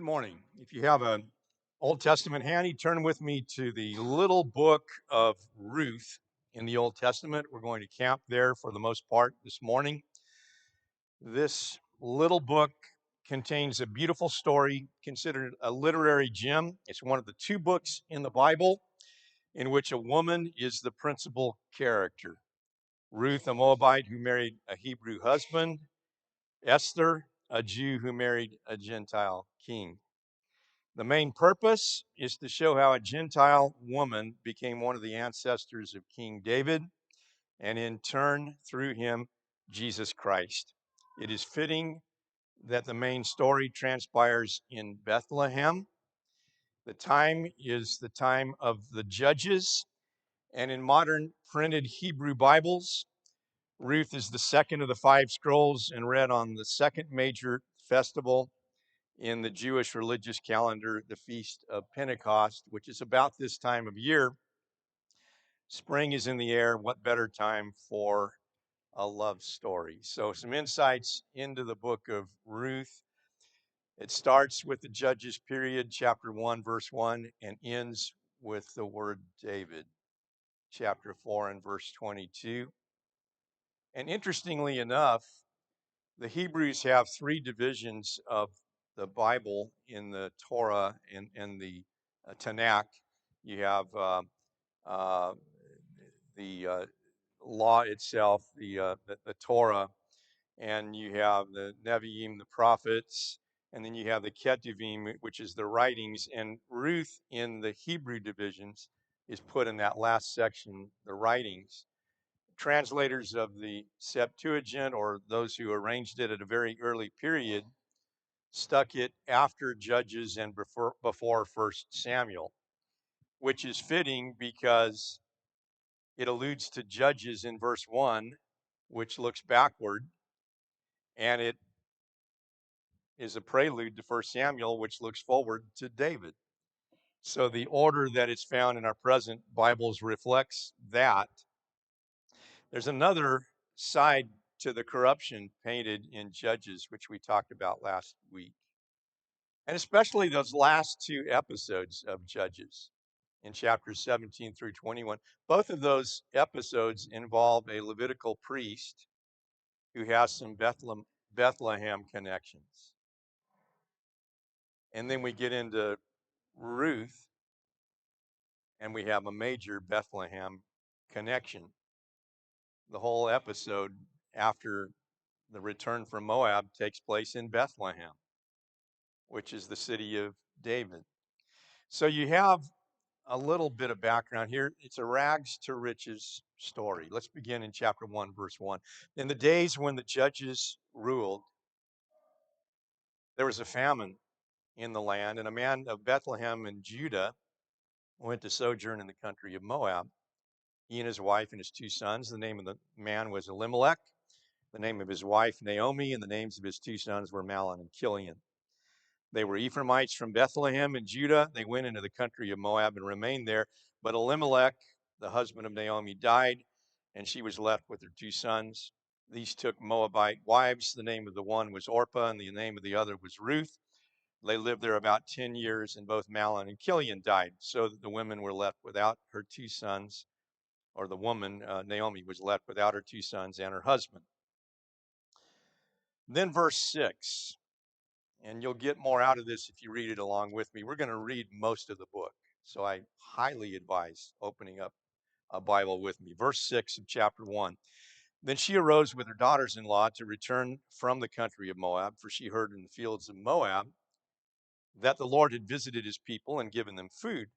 Good morning. If you have an Old Testament handy, turn with me to the little book of Ruth in the Old Testament. We're going to camp there for the most part this morning. This little book contains a beautiful story considered a literary gem. It's one of the two books in the Bible in which a woman is the principal character. Ruth, a Moabite who married a Hebrew husband, Esther, a Jew who married a Gentile king. The main purpose is to show how a Gentile woman became one of the ancestors of King David, and in turn, through him, Jesus Christ. It is fitting that the main story transpires in Bethlehem. The time is the time of the Judges, and in modern printed Hebrew Bibles, Ruth is the second of the five scrolls and read on the second major festival in the Jewish religious calendar, the Feast of Pentecost, which is about this time of year. Spring is in the air. What better time for a love story? So, some insights into the book of Ruth. It starts with the Judges period, chapter 1, verse 1, and ends with the word David, chapter 4 and verse 22. And interestingly enough, the Hebrews have three divisions of the Bible in the Torah and the Tanakh. You have uh, the law itself, the Torah, and you have the Nevi'im, the prophets, and then you have the Ketuvim, which is the writings. And Ruth in the Hebrew divisions is put in that last section, the writings. Translators of the Septuagint, or those who arranged it at a very early period, stuck it after Judges and before 1 Samuel, which is fitting because it alludes to Judges in verse 1, which looks backward, and it is a prelude to 1 Samuel, which looks forward to David. So the order that it's found in our present Bibles reflects that. There's another side to the corruption painted in Judges, which we talked about last week. And especially those last two episodes of Judges in chapters 17 through 21. Both of those episodes involve a Levitical priest who has some Bethlehem connections. And then we get into Ruth, and we have a major Bethlehem connection. The whole episode after the return from Moab takes place in Bethlehem, which is the city of David. So you have a little bit of background here. It's a rags to riches story. Let's begin in chapter 1, verse 1. In the days when the judges ruled, there was a famine in the land, and a man of Bethlehem in Judah went to sojourn in the country of Moab. He and his wife and his two sons. The name of the man was Elimelech, the name of his wife Naomi, and the names of his two sons were Mahlon and Chilion. They were Ephraimites from Bethlehem in Judah. They went into the country of Moab and remained there. But Elimelech, the husband of Naomi, died, and she was left with her two sons. These took Moabite wives. The name of the one was Orpah, and the name of the other was Ruth. They lived there about 10 years, and both Mahlon and Chilion died, so that the women were left without her two sons, or the woman, Naomi, was left without her two sons and her husband. Then verse 6. And you'll get more out of this if you read it along with me. We're going to read most of the book, so I highly advise opening up a Bible with me. Verse 6 of chapter 1. Then she arose with her daughters-in-law to return from the country of Moab, for she heard in the fields of Moab that the Lord had visited his people and given them food.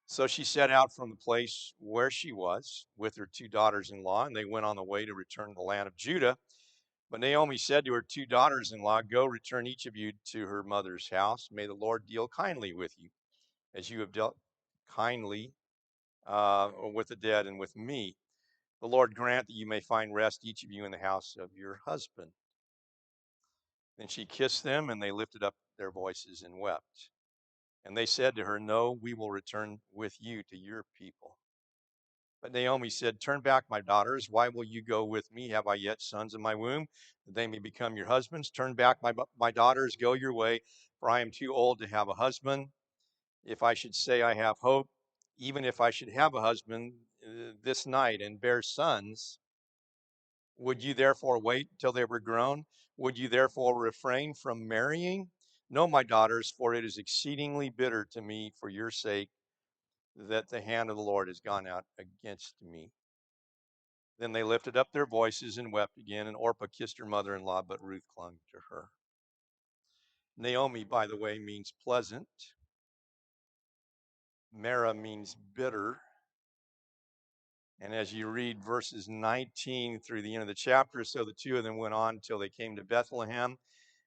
So she set out from the place where she was with her two daughters-in-law, and they went on the way to return to the land of Judah. But Naomi said to her two daughters-in-law, "Go, return each of you to her mother's house. May the Lord deal kindly with you, as you have dealt kindly with the dead and with me. The Lord grant that you may find rest, each of you, in the house of your husband." Then she kissed them, and they lifted up their voices and wept. And they said to her, "No, we will return with you to your people." But Naomi said, "Turn back, my daughters. Why will you go with me? Have I yet sons in my womb, that they may become your husbands? Turn back, my daughters, go your way. for I am too old to have a husband. If I should say I have hope, even if I should have a husband this night and bear sons, would you therefore wait till they were grown? Would you therefore refrain from marrying? No, my daughters, for it is exceedingly bitter to me for your sake that the hand of the Lord has gone out against me. Then they lifted up their voices and wept again, and Orpah kissed her mother-in-law, but Ruth clung to her. Naomi, by the way, means pleasant. Mara means bitter. And as you read verses 19 through the end of the chapter, so the two of them went on until they came to Bethlehem.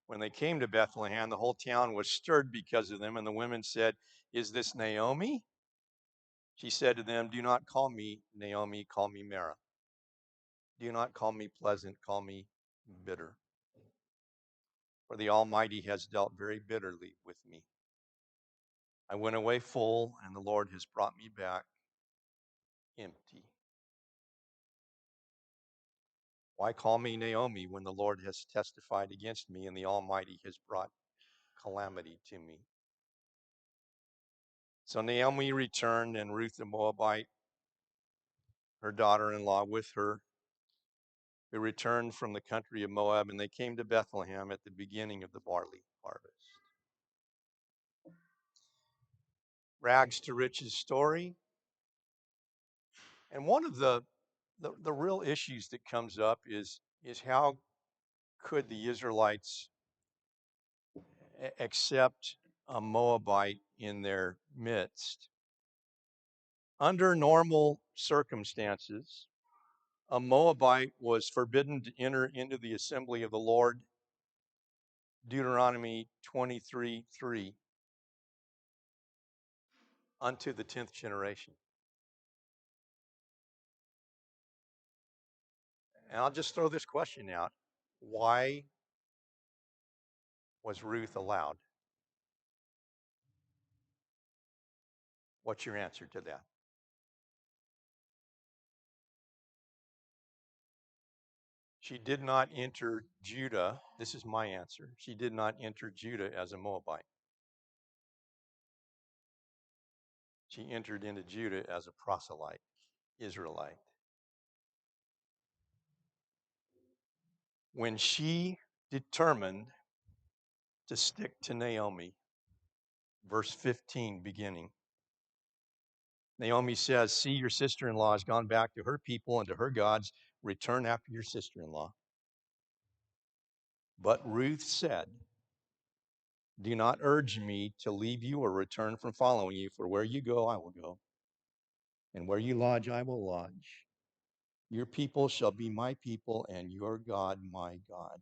When they came to Bethlehem, the whole town was stirred because of them, and the women said, "Is this Naomi?" She said to them, "Do not call me Naomi, call me Mara. Do not call me pleasant, call me bitter. For the Almighty has dealt very bitterly with me. I went away full, and the Lord has brought me back empty. Why call me Naomi when the Lord has testified against me and the Almighty has brought calamity to me?" So Naomi returned, and Ruth the Moabite, her daughter-in-law, with her, who returned from the country of Moab, and they came to Bethlehem at the beginning of the barley harvest. Rags to riches story. And one of the real issues that comes up is how could the Israelites accept a Moabite in their midst? Under normal circumstances, a Moabite was forbidden to enter into the assembly of the Lord, Deuteronomy 23:3, unto the 10th generation. And I'll just throw this question out. Why was Ruth allowed? What's your answer to that? She did not enter Judah. This is my answer. She did not enter Judah as a Moabite. She entered into Judah as a proselyte, Israelite. When she determined to stick to Naomi, verse 15 beginning, Naomi says, "See, your sister-in-law has gone back to her people and to her gods. Return after your sister-in-law." But Ruth said, "Do not urge me to leave you or return from following you, for where you go, I will go, and where you lodge, I will lodge. Your people shall be my people, and your God my God.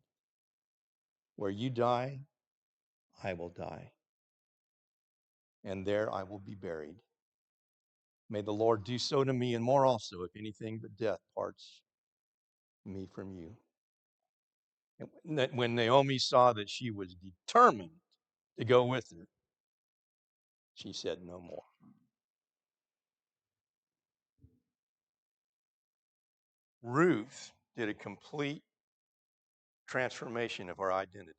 Where you die, I will die, and there I will be buried. May the Lord do so to me, and more also, if anything but death parts me from you." And when Naomi saw that she was determined to go with her, she said no more. Ruth did a complete transformation of her identity.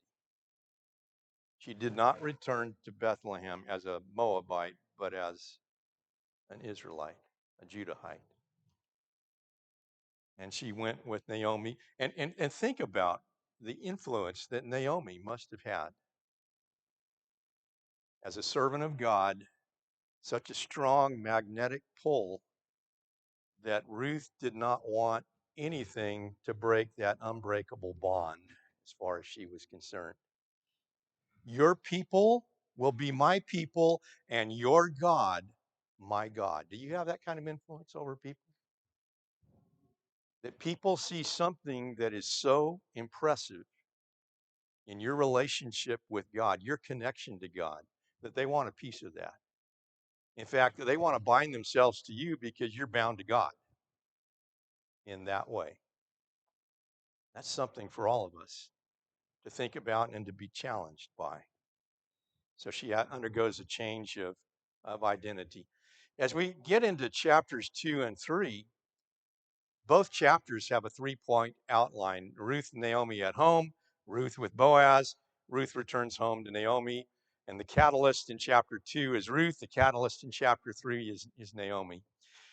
She did not return to Bethlehem as a Moabite, but as an Israelite, a Judahite. And she went with Naomi. And think about the influence that Naomi must have had as a servant of God, such a strong magnetic pull that Ruth did not want anything to break that unbreakable bond as far as she was concerned. Your people will be my people, and your God, my God. Do you have that kind of influence over people? That people see something that is so impressive in your relationship with God, your connection to God, that they want a piece of that. In fact, they want to bind themselves to you because you're bound to God in that way. That's something for all of us to think about and to be challenged by. So she undergoes a change of identity. As we get into chapters 2 and 3, both chapters have a 3-point outline. Ruth and Naomi at home, Ruth with Boaz, Ruth returns home to Naomi. And the catalyst in chapter 2 is Ruth. The catalyst in chapter 3 is Naomi.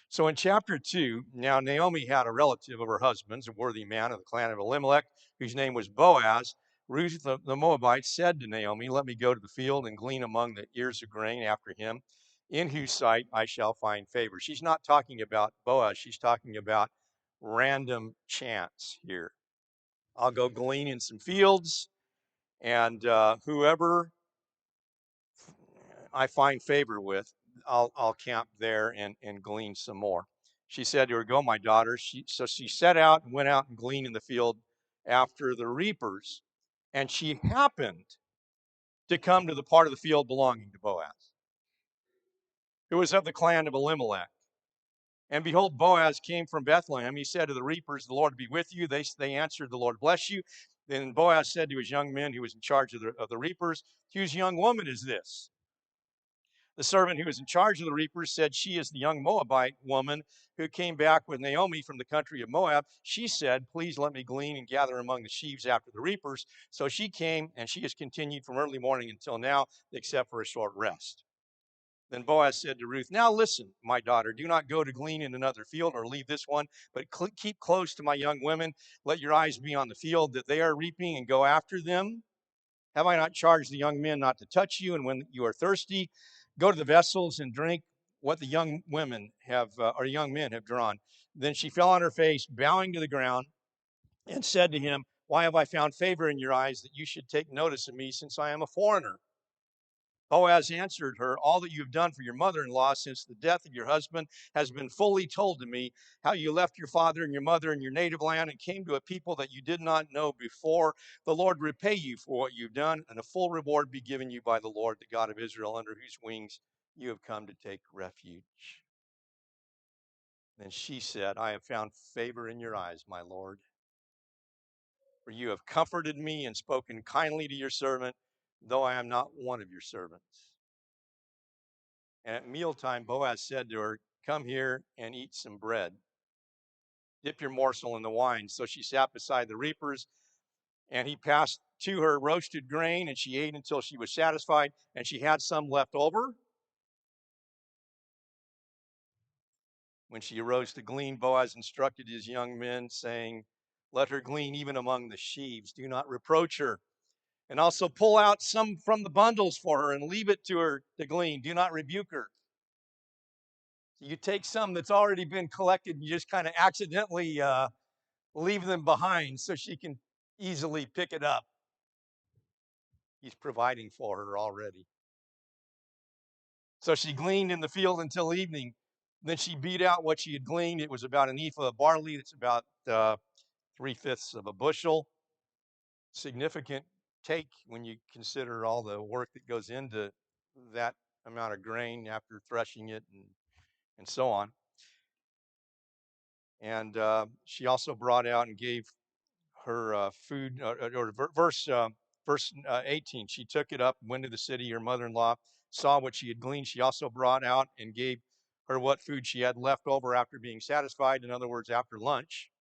So in chapter 2, now Naomi had a relative of her husband's, a worthy man of the clan of Elimelech, whose name was Boaz. Ruth the Moabite said to Naomi, "Let me go to the field and glean among the ears of grain after him, in whose sight I shall find favor." She's not talking about Boaz. She's talking about random chance here. I'll go glean in some fields, and whoever I find favor with, I'll camp there and glean some more. She said to her, "Go, my daughter." So she set out and went out and gleaned in the field after the reapers. And she happened to come to the part of the field belonging to Boaz, who was of the clan of Elimelech. And behold, Boaz came from Bethlehem. He said to the reapers, "The Lord be with you." They answered, "The Lord bless you." Then Boaz said to his young men who was in charge of the reapers, "Whose young woman is this?" The servant who was in charge of the reapers said, "She is the young Moabite woman who came back with Naomi from the country of Moab. She said, 'Please let me glean and gather among the sheaves after the reapers.' So she came, and she has continued from early morning until now, except for a short rest." Then Boaz said to Ruth, "Now listen, my daughter, do not go to glean in another field or leave this one, but keep close to my young women. Let your eyes be on the field that they are reaping and go after them. Have I not charged the young men not to touch you? And when you are thirsty, go to the vessels and drink what the young women have, or young men have drawn." Then she fell on her face, bowing to the ground, and said to him, "Why have I found favor in your eyes that you should take notice of me, since I am a foreigner?" Boaz answered her, "All that you have done for your mother-in-law since the death of your husband has been fully told to me, how you left your father and your mother in your native land and came to a people that you did not know before. The Lord repay you for what you've done, and a full reward be given you by the Lord, the God of Israel, under whose wings you have come to take refuge." Then she said, "I have found favor in your eyes, my Lord, for you have comforted me and spoken kindly to your servant, though I am not one of your servants." And at mealtime, Boaz said to her, "Come here and eat some bread. Dip your morsel in the wine." So she sat beside the reapers, and he passed to her roasted grain, and she ate until she was satisfied, and she had some left over. When she arose to glean, Boaz instructed his young men, saying, "Let her glean even among the sheaves. Do not reproach her. And also pull out some from the bundles for her and leave it to her to glean. Do not rebuke her." You take some that's already been collected and you just kind of accidentally leave them behind so she can easily pick it up. He's providing for her already. So she gleaned in the field until evening. Then she beat out what she had gleaned. It was about an ephah of barley. It's about 3/5 of a bushel. Significant take when you consider all the work that goes into that amount of grain after threshing it and so on. And she also brought out and gave her food, or verse 18. She took it up, went to the city. Her mother-in-law saw what she had gleaned. She also brought out and gave her what food she had left over after being satisfied. In other words, after lunch,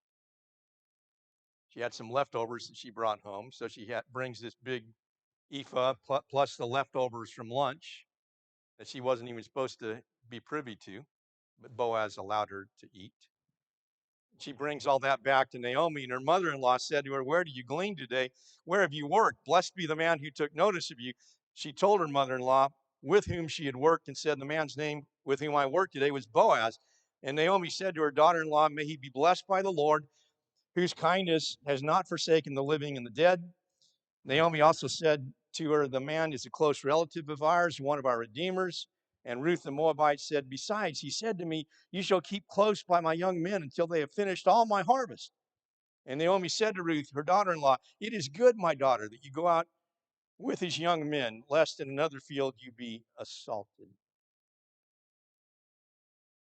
she had some leftovers that she brought home. So she brings this big ephah plus the leftovers from lunch that she wasn't even supposed to be privy to, but Boaz allowed her to eat. She brings all that back to Naomi, and her mother-in-law said to her, "Where do you glean today? Where have you worked? Blessed be the man who took notice of you." She told her mother-in-law with whom she had worked and said, "The man's name with whom I worked today was Boaz." And Naomi said to her daughter-in-law, "May he be blessed by the Lord, whose kindness has not forsaken the living and the dead." Naomi also said to her, "The man is a close relative of ours, one of our redeemers." And Ruth the Moabite said, "Besides, he said to me, 'You shall keep close by my young men until they have finished all my harvest.'" And Naomi said to Ruth, her daughter-in-law, "It is good, my daughter, that you go out with his young men, lest in another field you be assaulted."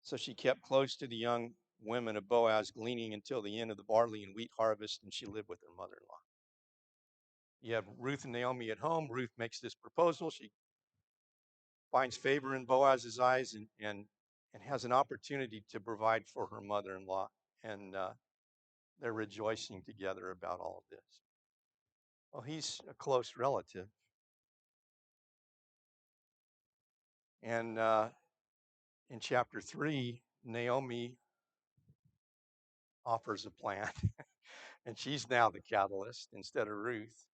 So she kept close to the young women of Boaz, gleaning until the end of the barley and wheat harvest, and she lived with her mother-in-law. You have Ruth and Naomi at home. Ruth makes this proposal. She finds favor in Boaz's eyes, and has an opportunity to provide for her mother-in-law. And they're rejoicing together about all of this. Well, he's a close relative. And in chapter 3, Naomi offers a plan, and she's now the catalyst instead of Ruth.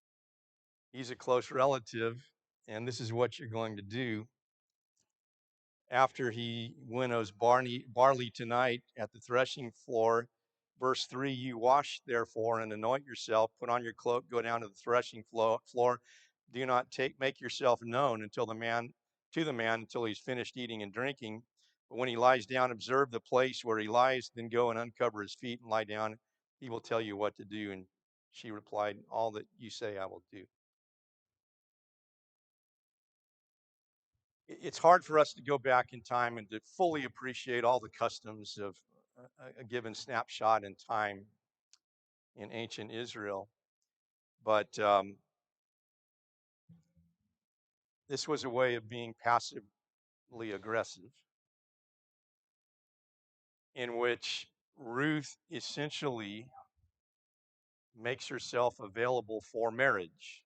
He's a close relative, and this is what you're going to do. After he winnows barley tonight at the threshing floor, verse 3, you wash therefore and anoint yourself, put on your cloak, go down to the threshing floor. Do not make yourself known to the man until he's finished eating and drinking. But when he lies down, observe the place where he lies, then go and uncover his feet and lie down. He will tell you what to do. And she replied, all that you say I will do. It's hard for us to go back in time and to fully appreciate all the customs of a given snapshot in time in ancient Israel. But this was a way of being passively aggressive, in which Ruth essentially makes herself available for marriage.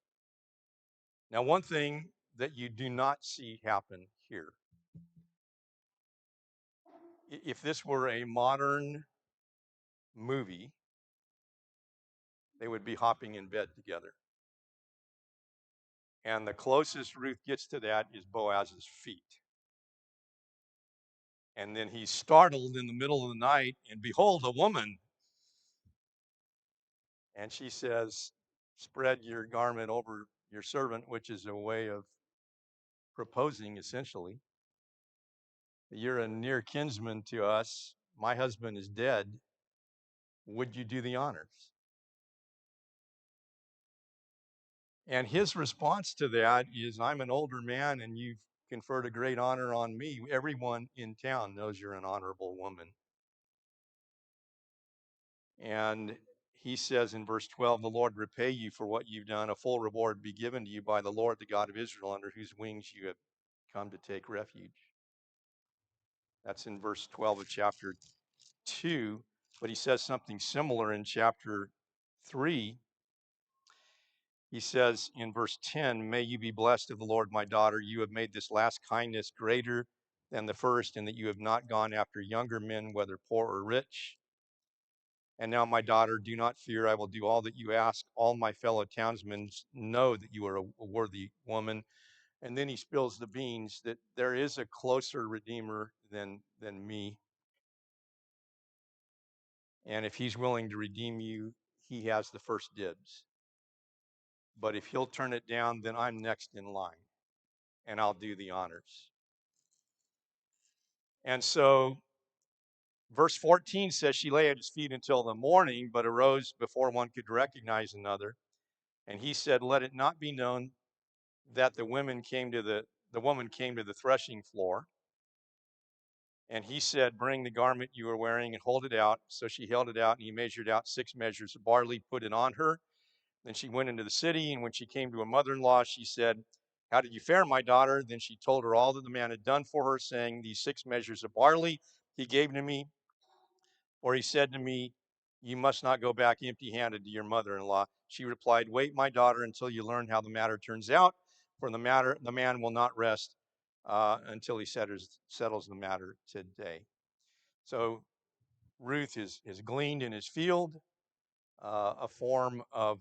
Now, one thing that you do not see happen here, if this were a modern movie, they would be hopping in bed together. And the closest Ruth gets to that is Boaz's feet. And then he's startled in the middle of the night, and behold, a woman. And she says, spread your garment over your servant, which is a way of proposing, essentially. You're a near kinsman to us. My husband is dead. Would you do the honors? And his response to that is, I'm an older man, and you've conferred a great honor on me. Everyone in town knows you're an honorable woman. And he says in verse 12, the Lord repay you for what you've done. A full reward be given to you by the Lord, the God of Israel, under whose wings you have come to take refuge. That's in verse 12 of chapter 2. But he says something similar in chapter 3. He says in verse 10, may you be blessed of the Lord, my daughter. You have made this last kindness greater than the first, in that you have not gone after younger men, whether poor or rich. And now, my daughter, do not fear. I will do all that you ask. All my fellow townsmen know that you are a worthy woman. And then he spills the beans that there is a closer redeemer than me. And if he's willing to redeem you, he has the first dibs. But if he'll turn it down, then I'm next in line, and I'll do the honors. And so verse 14 says she lay at his feet until the morning, but arose before one could recognize another. And he said, let it not be known that the woman came to the threshing floor. And he said, bring the garment you are wearing and hold it out. So she held it out, and he measured out 6 measures of barley, put it on her. Then she went into the city, and when she came to her mother-in-law, she said, how did you fare, my daughter? Then she told her all that the man had done for her, saying, these 6 measures of barley he gave to me, or he said to me, you must not go back empty-handed to your mother-in-law. She replied, wait, my daughter, until you learn how the matter turns out, for the man will not rest until he settles the matter today. So Ruth is gleaned in his field, a form of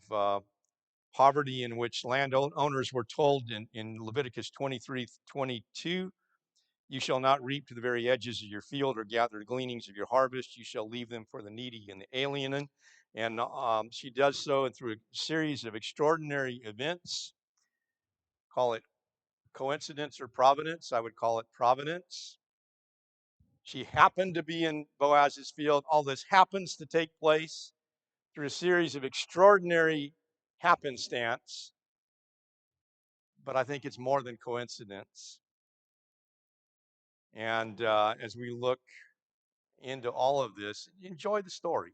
poverty in which landowners were told in Leviticus 23:22, you shall not reap to the very edges of your field or gather the gleanings of your harvest. You shall leave them for the needy and the alien. And she does so through a series of extraordinary events. Call it coincidence or providence. I would call it providence. She happened to be in Boaz's field. All this happens to take place through a series of extraordinary happenstance. But I think it's more than coincidence. And as we look into all of this, enjoy the story.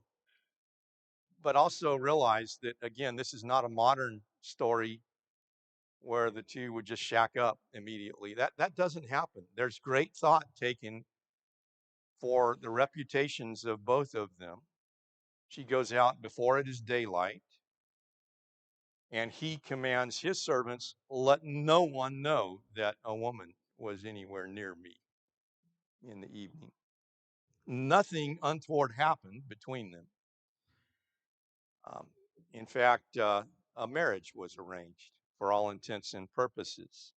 But also realize that, again, this is not a modern story where the two would just shack up immediately. That doesn't happen. There's great thought taken for the reputations of both of them. She goes out before it is daylight, and he commands his servants, let no one know that a woman was anywhere near me in the evening. Nothing untoward happened between them. Um, in fact, a marriage was arranged for all intents and purposes.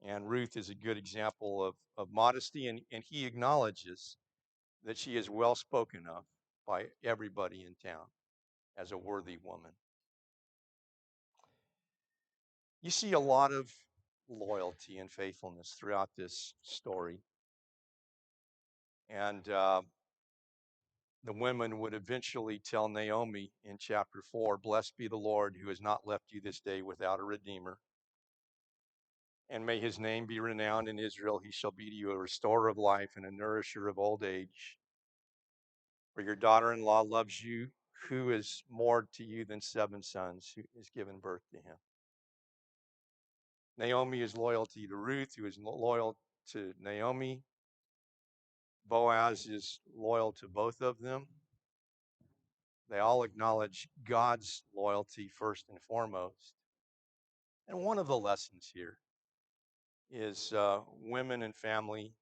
And Ruth is a good example of modesty, and he acknowledges that she is well spoken of by everybody in town as a worthy woman. You see a lot of loyalty and faithfulness throughout this story. And the women would eventually tell Naomi in chapter 4, "Blessed be the Lord who has not left you this day without a redeemer. And may his name be renowned in Israel. He shall be to you a restorer of life and a nourisher of old age. For your daughter-in-law loves you, who is more to you than 7 sons, who has given birth to him." Naomi is loyalty to Ruth, who is loyal to Naomi. Boaz is loyal to both of them. They all acknowledge God's loyalty first and foremost. And one of the lessons here is women and family.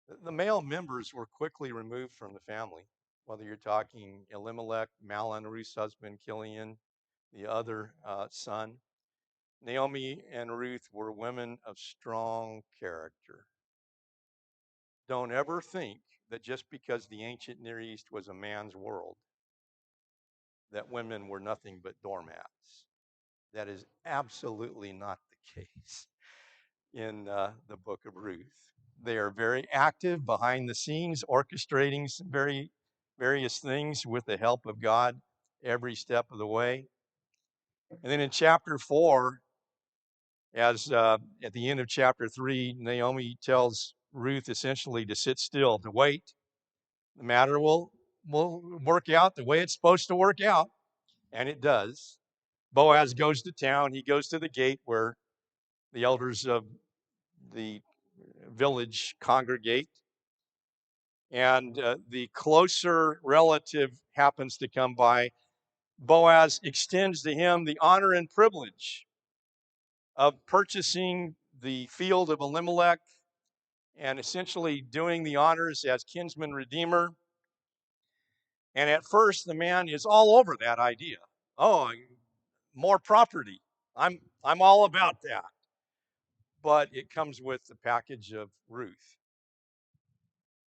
The male members were quickly removed from the family, whether you're talking Elimelech, Mahlon, Ruth's husband, Kilian, the other son. Naomi and Ruth were women of strong character. Don't ever think that just because the ancient Near East was a man's world, that women were nothing but doormats. That is absolutely not the case in the book of Ruth. They are very active behind the scenes, orchestrating some various things with the help of God every step of the way. And then in chapter 4, as at the end of chapter 3, Naomi tells Ruth essentially to sit still, to wait. The matter will work out the way it's supposed to work out, and it does. Boaz goes to town. He goes to the gate where the elders of the village congregate, and the closer relative happens to come by. Boaz extends to him the honor and privilege of purchasing the field of Elimelech and essentially doing the honors as kinsman redeemer. And at first, the man is all over that idea. Oh, more property. I'm all about that. But it comes with the package of Ruth.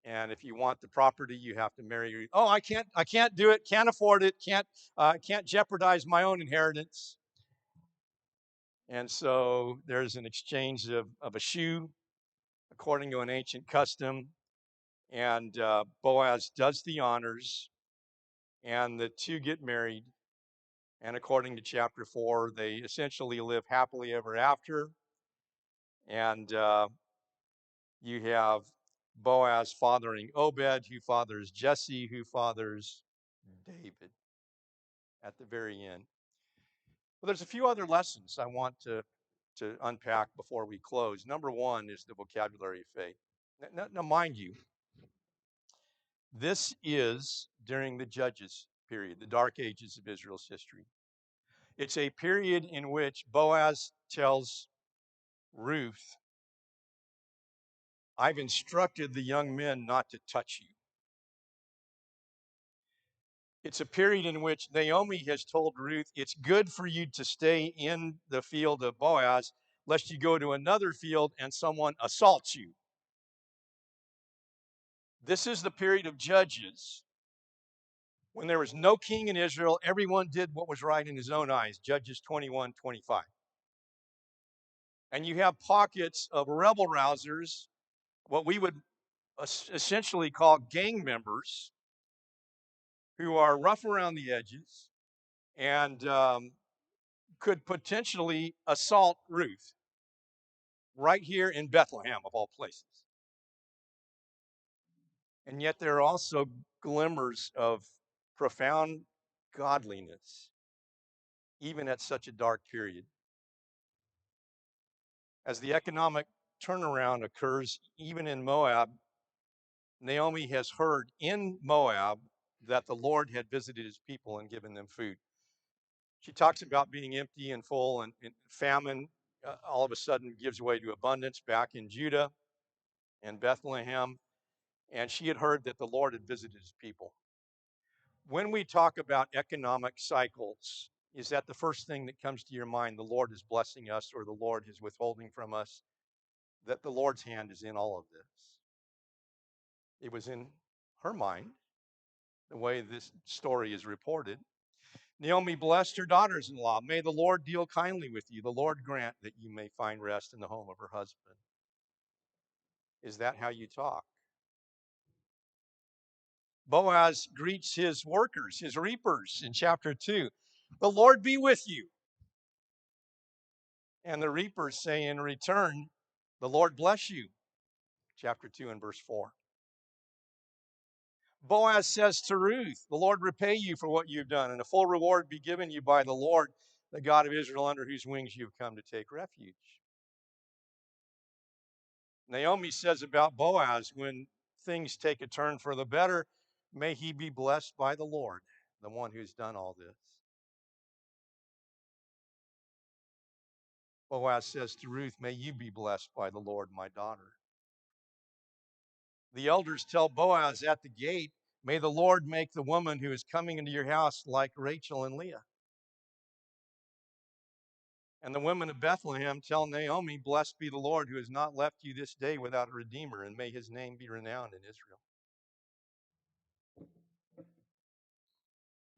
And if you want the property, you have to marry Ruth. Oh, I can't do it. Can't afford it. Can't jeopardize my own inheritance. And so there's an exchange of a shoe, according to an ancient custom. And Boaz does the honors, and the two get married. And according to chapter 4, they essentially live happily ever after. And you have Boaz fathering Obed, who fathers Jesse, who fathers David at the very end. Well, there's a few other lessons I want to unpack before we close. Number one is the vocabulary of faith. Now, mind you, this is during the Judges period, the dark ages of Israel's history. It's a period in which Boaz tells Ruth, "I've instructed the young men not to touch you." It's a period in which Naomi has told Ruth, "It's good for you to stay in the field of Boaz, lest you go to another field and someone assaults you." This is the period of Judges when there was no king in Israel. Everyone did what was right in his own eyes, Judges 21-25. And you have pockets of rebel rousers, what we would essentially call gang members, who are rough around the edges and could potentially assault Ruth right here in Bethlehem, of all places. And yet there are also glimmers of profound godliness, even at such a dark period. As the economic turnaround occurs, even in Moab, Naomi has heard in Moab that the Lord had visited his people and given them food. She talks about being empty and full and famine all of a sudden gives way to abundance back in Judah and Bethlehem. And she had heard that the Lord had visited his people. When we talk about economic cycles, is that the first thing that comes to your mind? The Lord is blessing us or the Lord is withholding from us? That the Lord's hand is in all of this. It was in her mind, the way this story is reported. Naomi blessed her daughters in law. May the Lord deal kindly with you. The Lord grant that you may find rest in the home of her husband. Is that how you talk? Boaz greets his workers, his reapers in chapter 2. The Lord be with you. And the reapers say in return, the Lord bless you. Chapter 2 and verse 4. Boaz says to Ruth, the Lord repay you for what you've done, and a full reward be given you by the Lord, the God of Israel, under whose wings you've come to take refuge. Naomi says about Boaz, when things take a turn for the better, may he be blessed by the Lord, the one who's done all this. Boaz says to Ruth, may you be blessed by the Lord, my daughter. The elders tell Boaz at the gate, may the Lord make the woman who is coming into your house like Rachel and Leah. And the women of Bethlehem tell Naomi, blessed be the Lord who has not left you this day without a redeemer, and may his name be renowned in Israel.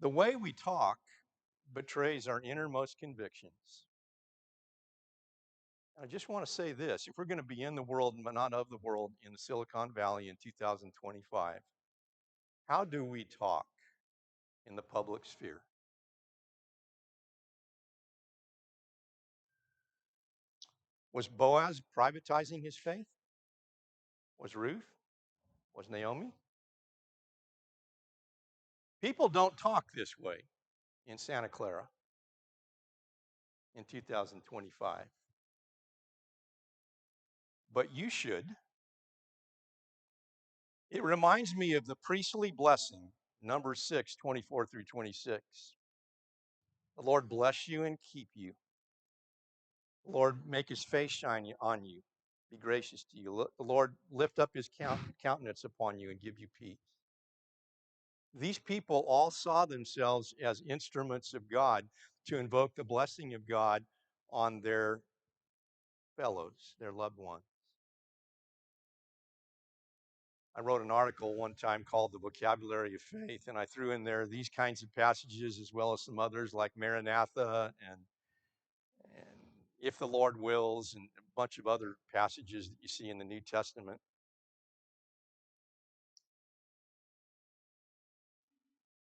The way we talk betrays our innermost convictions. I just want to say this, if we're going to be in the world but not of the world in the Silicon Valley in 2025, how do we talk in the public sphere? Was Boaz privatizing his faith? Was Ruth? Was Naomi? People don't talk this way in Santa Clara in 2025. But you should. It reminds me of the priestly blessing, Numbers 6, 24 through 26. The Lord bless you and keep you. The Lord make his face shine on you, be gracious to you. The Lord lift up his countenance upon you and give you peace. These people all saw themselves as instruments of God to invoke the blessing of God on their fellows, their loved ones. I wrote an article one time called The Vocabulary of Faith, and I threw in there these kinds of passages as well as some others like Maranatha and If the Lord Wills and a bunch of other passages that you see in the New Testament.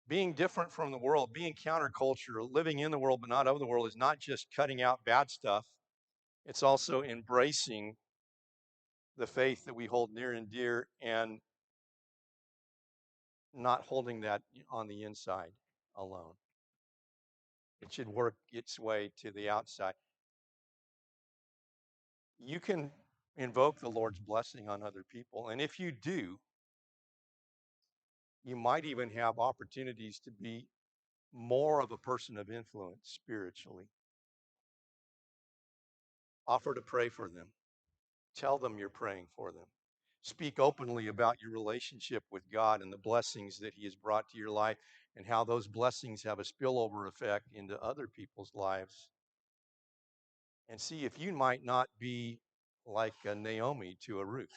Being different from the world, being counterculture, living in the world but not of the world is not just cutting out bad stuff. It's also embracing the faith that we hold near and dear and not holding that on the inside alone. It should work its way to the outside. You can invoke the Lord's blessing on other people. And if you do, you might even have opportunities to be more of a person of influence spiritually. Offer to pray for them. Tell them you're praying for them. Speak openly about your relationship with God and the blessings that he has brought to your life and how those blessings have a spillover effect into other people's lives. And see if you might not be like a Naomi to a Ruth.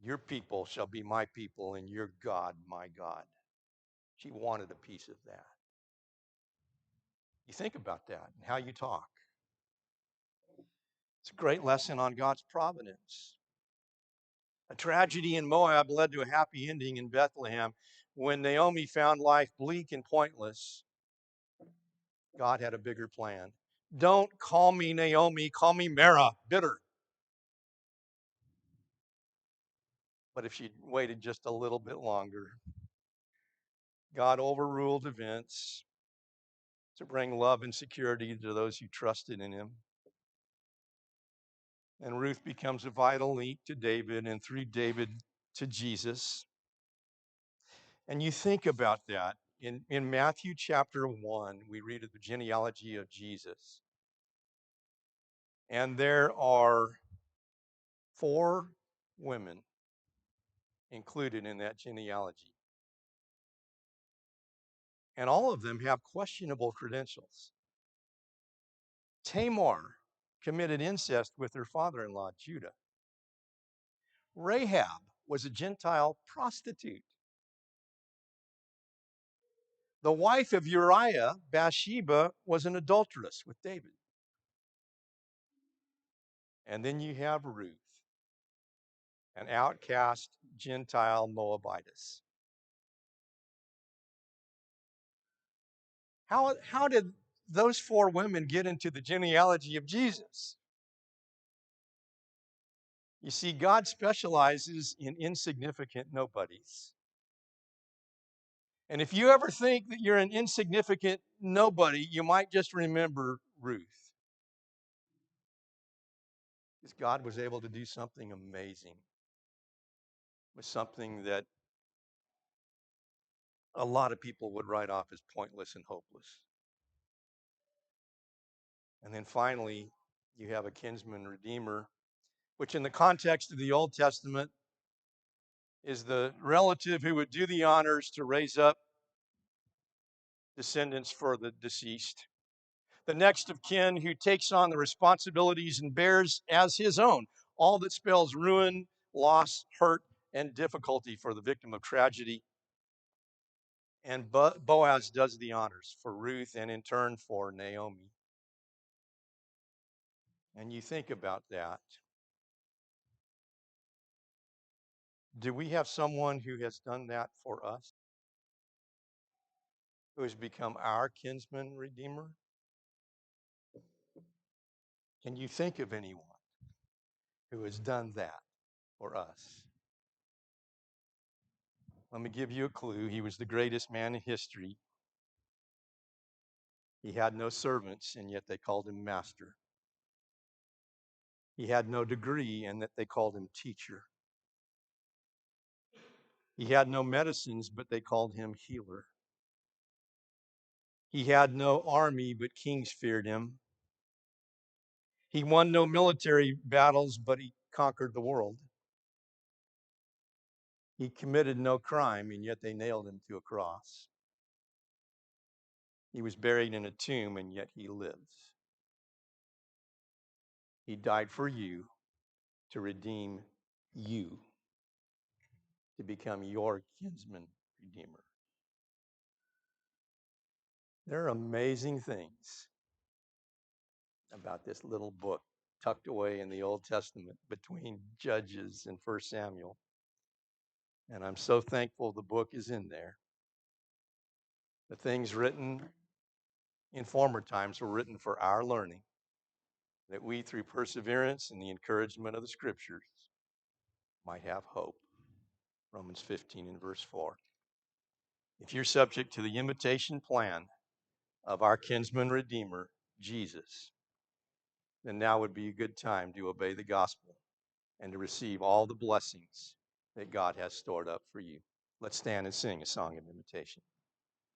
Your people shall be my people and your God my God. She wanted a piece of that. You think about that and how you talk. It's a great lesson on God's providence. A tragedy in Moab led to a happy ending in Bethlehem. When Naomi found life bleak and pointless, God had a bigger plan. Don't call me Naomi, call me Mara, bitter. But if she'd waited just a little bit longer, God overruled events to bring love and security to those who trusted in him. And Ruth becomes a vital link to David, and through David to Jesus. And you think about that. In Matthew chapter 1, we read of the genealogy of Jesus. And there are 4 women included in that genealogy. And all of them have questionable credentials. Tamar committed incest with her father-in-law, Judah. Rahab was a Gentile prostitute. The wife of Uriah, Bathsheba, was an adulteress with David. And then you have Ruth, an outcast Gentile Moabitess. How did those 4 women get into the genealogy of Jesus? You see, God specializes in insignificant nobodies. And if you ever think that you're an insignificant nobody, you might just remember Ruth. Because God was able to do something amazing with something that a lot of people would write off as pointless and hopeless. And then finally, you have a kinsman redeemer, which in the context of the Old Testament is the relative who would do the honors to raise up descendants for the deceased. The next of kin who takes on the responsibilities and bears as his own all that spells ruin, loss, hurt, and difficulty for the victim of tragedy. And Boaz does the honors for Ruth and in turn for Naomi. And you think about that. Do we have someone who has done that for us? Who has become our kinsman redeemer? Can you think of anyone who has done that for us? Let me give you a clue. He was the greatest man in history. He had no servants, and yet they called him master. He had no degree, and that they called him teacher. He had no medicines, but they called him healer. He had no army, but kings feared him. He won no military battles, but he conquered the world. He committed no crime, and yet they nailed him to a cross. He was buried in a tomb, and yet he lives. He died for you to redeem you, to become your kinsman redeemer. There are amazing things about this little book tucked away in the Old Testament between Judges and 1 Samuel. And I'm so thankful the book is in there. The things written in former times were written for our learning, that we, through perseverance and the encouragement of the Scriptures, might have hope. Romans 15 and verse 4. If you're subject to the invitation plan of our kinsman redeemer, Jesus, then now would be a good time to obey the gospel and to receive all the blessings that God has stored up for you. Let's stand and sing a song of invitation.